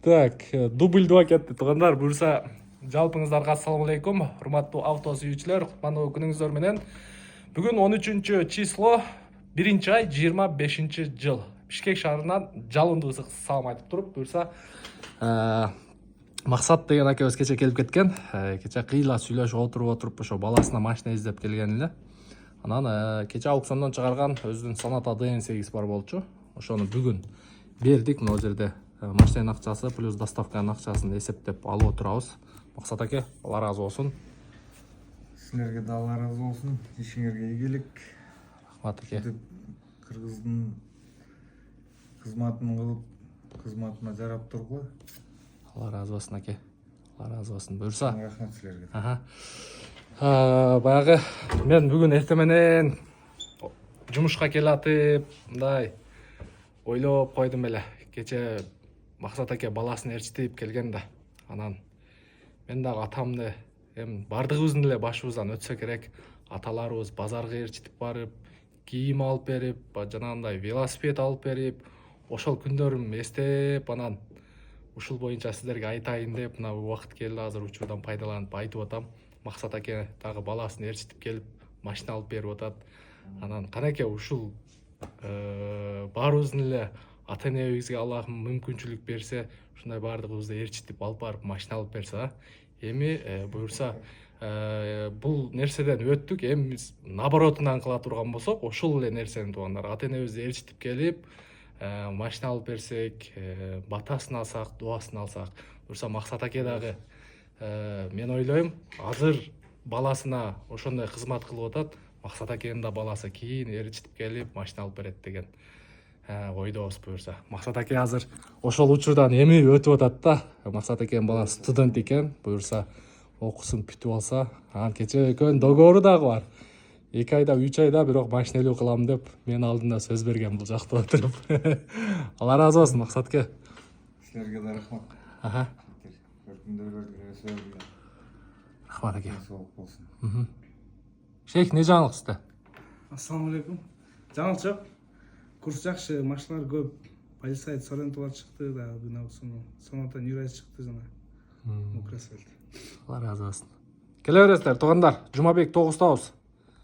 Так, дубль 2 кетти туугандар. Буюрса жалпыңыздарга ассаламу алейкум. Урматтуу авто сүйүүчүлөр, кутмандуу күнүңүздөр менен. Бүгүн 13 число, 1-ай 25-жыл. Бишкек шаарынан жалындуу ысык салам айтып туруп, буюрса Максат деген акебиз кече келип кеткен. Кече кыйла сүйлөшүп отуруп ошо баласына машина издеп келген эле. Анан кече аукциондон чыгарган өзүнүн Sonata DN8 бар болчу. Ошону бүгүн бердик. Мына жерде машинанын акчасы плюс доставканын акчасын эсептеп алып отурабыз. Максат аке, Алла разы болсун. Силерге да Алла разы болсун. Ишиңерге ийгилик. Рахмат аке. Кыргыздын кызматын кылып, кызматына жарап тургула. Алла разы болсун аке. Алла разы болсун. Буюрса. Рахмат силерге. Баягы мен бүгүн эртең менен жумушка келатып, мындай ойлоп койдум эле. Кече Максат аке баласын ээрчитип келген да. Анан мен дагы атамды бардыгыбыздын эле башыбыздан өтсө керек. Аталарыбыз базарга ээрчитип барып, кийим алып берип, жанагындай велосипед алып берип, ошол күндөрүм эстеп, анан ушул боюнча сиздерге айтайын деп мына убакыт келди. Азыр учурдан пайдаланып айтып атам. Максат аке дагы баласын ээрчитип келип, машина алып берип атат. Анан канеке ушул баарыбыздын эле ата-энебизге Аллахым мүмкүнчүлүк берсе, ушундай баардыгыбызды ээрчитип алып барып машина алып берсе, эми буюрса бул нерседен өттүк. Эми биз наоборотунан кыла турган болсок, ошол эле нерсени туугандар ата-энебизди ээрчитип келип, машина алып берсек, батасын алсак, дуасын алсак, буюрса Максат аке дагы мен ойлойм, азыр баласына ошондой кызмат кылып атат. Максат акенин да баласы кийин ээрчитип келип машина алып берет деген ойдобуз. Буюрса Максат аке азыр ошол учурдан эми өтүп атат да. Максат акенин баласы студент экен. Буюрса окуусун бүтүп алса, анан кече экөөнүн договору дагы бар. 2 айда, 3 айда бирок машина илүү кылам деп мен алдында сөз берген бул жакта отуруп. Алла разы болсун Максат аке. Силерге да рахмат. Рахмат аке. Соолук болсун. Шейх, не жаңылык сизде? Ассаламу алейкум. Жаңылык жок. Курс жакшы, машиналар көп. Полисай Sorento чыкты да, бүгүн аукциондон. Sonata New Rise чыкты жана. Красавец. Алла разы болсун. Келе бересиздер туугандар. Жумабек 9-табыз.